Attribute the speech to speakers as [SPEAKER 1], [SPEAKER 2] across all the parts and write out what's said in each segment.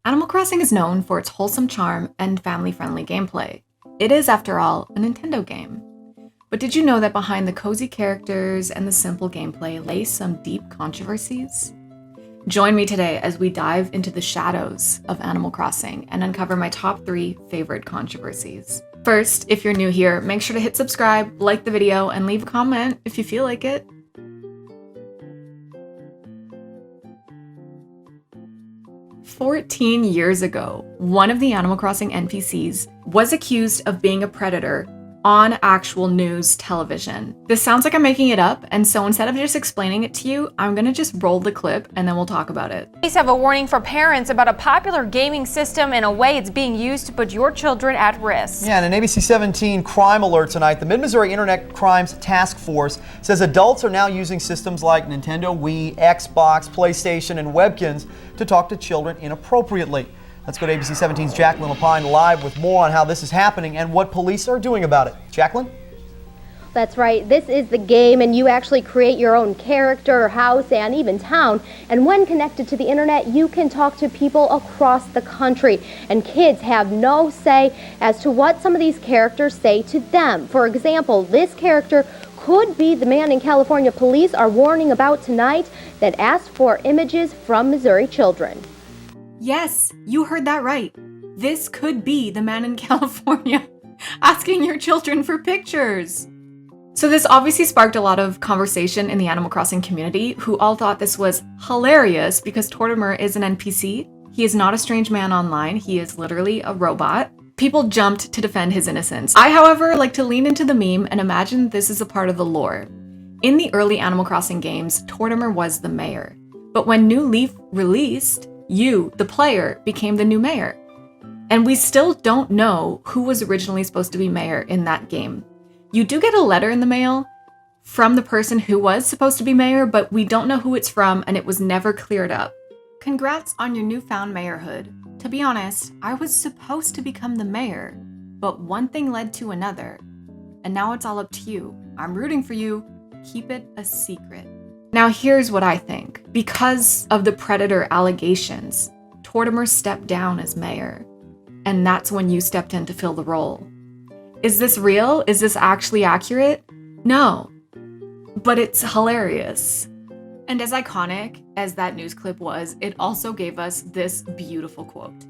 [SPEAKER 1] Animal Crossing is known for its wholesome charm and family-friendly gameplay. It is, after all, a Nintendo game. But did you know that behind the cozy characters and the simple gameplay lay some deep controversies? Join me today as we dive into the shadows of Animal Crossing and uncover my top 3 favorite controversies. First, if you're new here, make sure to hit subscribe, like the video, and leave a comment if you feel like it. "14 years ago, one of the Animal Crossing NPCs was accused of being a predator on actual news television." This sounds like I'm making it up, and so instead of just explaining it to you, I'm gonna just roll the clip and then we'll talk about it.
[SPEAKER 2] Police have a warning for parents about a popular gaming system and a way it's being used to put your children at risk.
[SPEAKER 3] Yeah, and an ABC 17 crime alert tonight. The Mid-Missouri Internet Crimes Task Force says adults are now using systems like Nintendo Wii, Xbox, PlayStation, and Webkins to talk to children inappropriately. Let's go to ABC 17's Jacqueline Lapine live with more on how this is happening and what police are doing about it. Jacqueline?
[SPEAKER 4] That's right. This is the game, and you actually create your own character, house, and even town. And when connected to the internet, you can talk to people across the country. And kids have no say as to what some of these characters say to them. For example, this character could be the man in California police are warning about tonight that asked for images from Missouri children.
[SPEAKER 1] Yes, you heard that right. This could be the man in California asking your children for pictures. So this obviously sparked a lot of conversation in the Animal Crossing community, who all thought this was hilarious because Tortimer is an NPC. He is not a strange man online. He is literally a robot. People jumped to defend his innocence. I, however, like to lean into the meme and imagine this is a part of the lore. In the early Animal Crossing games, Tortimer was the mayor. But when New Leaf released, you, the player, became the new mayor. And we still don't know who was originally supposed to be mayor in that game. You do get a letter in the mail from the person who was supposed to be mayor, but we don't know who it's from and it was never cleared up. Congrats on your newfound mayorhood. To be honest, I was supposed to become the mayor, but one thing led to another. And now it's all up to you. I'm rooting for you. Keep it a secret. Now here's what I think. Because of the predator allegations, Tortimer stepped down as mayor. And that's when you stepped in to fill the role. Is this real? Is this actually accurate? No. But it's hilarious. And as iconic as that news clip was, it also gave us this beautiful quote.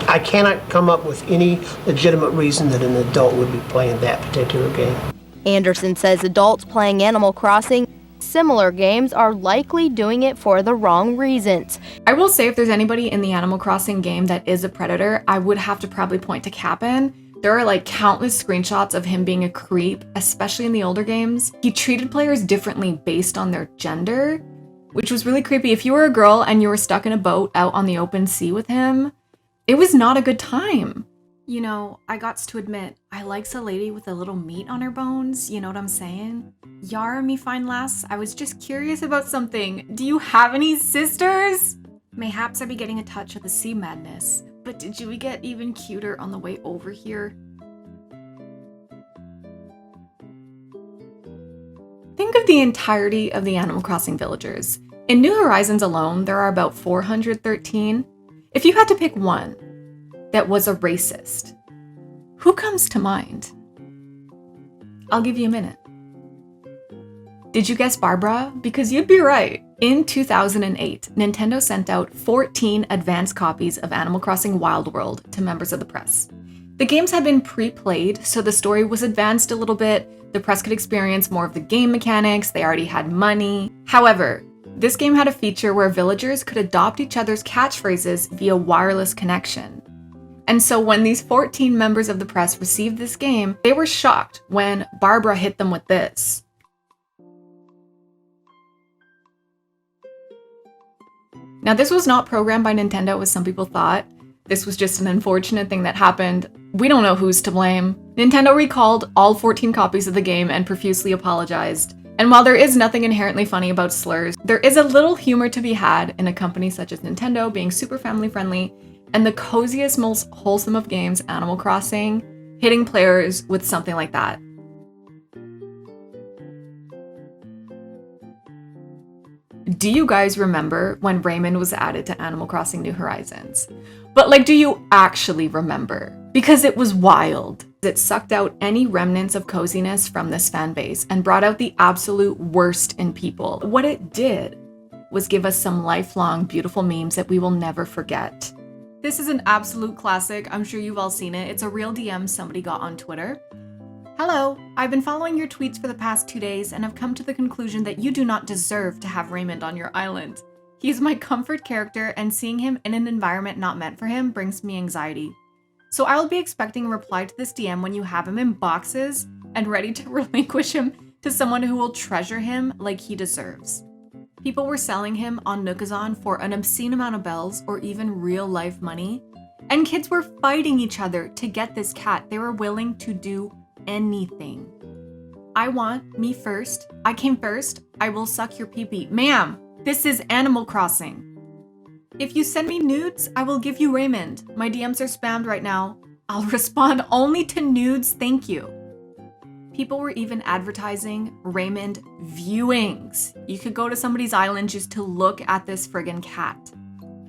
[SPEAKER 5] I cannot come up with any legitimate reason that an adult would be playing that particular game.
[SPEAKER 4] Anderson says adults playing Animal Crossing similar games are likely doing it for the wrong reasons.
[SPEAKER 1] I will say if there's anybody in the Animal Crossing game that is a predator, I would have to probably point to Kapp'n. There are like countless screenshots of him being a creep, especially in the older games. He treated players differently based on their gender, which was really creepy. If you were a girl and you were stuck in a boat out on the open sea with him, it was not a good time. You know, I gots to admit, I likes a lady with a little meat on her bones, you know what I'm saying? Yar, me fine lass, I was just curious about something. Do you have any sisters? Mayhaps I be getting a touch of the sea madness, but did you get even cuter on the way over here? Think of the entirety of the Animal Crossing villagers. In New Horizons alone, there are about 413. If you had to pick one that was a racist, who comes to mind? I'll give you a minute. Did you guess Barbara? Because you'd be right. In 2008, Nintendo sent out 14 advanced copies of Animal Crossing Wild World to members of the press. The games had been pre-played, so the story was advanced a little bit. The press could experience more of the game mechanics. They already had money. However, this game had a feature where villagers could adopt each other's catchphrases via wireless connection. And so when these 14 members of the press received this game, they were shocked when Barbara hit them with this. Now, this was not programmed by Nintendo, as some people thought. This was just an unfortunate thing that happened. We don't know who's to blame. Nintendo recalled all 14 copies of the game and profusely apologized. And while there is nothing inherently funny about slurs, there is a little humor to be had in a company such as Nintendo being super family friendly and the coziest, most wholesome of games, Animal Crossing, hitting players with something like that. do you guys remember when Raymond was added to Animal Crossing New Horizons? But like, do you actually remember? Because it was wild. It sucked out any remnants of coziness from this fan base and brought out the absolute worst in people. What it did was give us some lifelong beautiful memes that we will never forget. This is an absolute classic. I'm sure you've all seen it. It's a real DM somebody got on Twitter. Hello, I've been following your tweets for the past 2 days and have come to the conclusion that you do not deserve to have Raymond on your island. He's my comfort character, and seeing him in an environment not meant for him brings me anxiety. So I will be expecting a reply to this DM when you have him in boxes and ready to relinquish him to someone who will treasure him like he deserves. People were selling him on Nookazon for an obscene amount of bells or even real life money, and kids were fighting each other to get this cat. They were willing to do anything. I want me first. I came first. I will suck your pee-pee. Ma'am, this is Animal Crossing. If you send me nudes, I will give you Raymond. My DMs are spammed right now. I'll respond only to nudes, thank you. People were even advertising Raymond viewings. You could go to somebody's island just to look at this friggin' cat.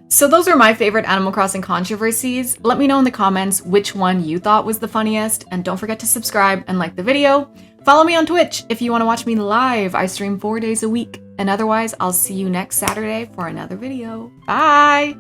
[SPEAKER 1] So those are my favorite Animal Crossing controversies. Let me know in the comments which one you thought was the funniest, and don't forget to subscribe and like the video. Follow me on Twitch if you want to watch me live. I stream 4 days a week, and otherwise I'll see you next Saturday for another video. Bye!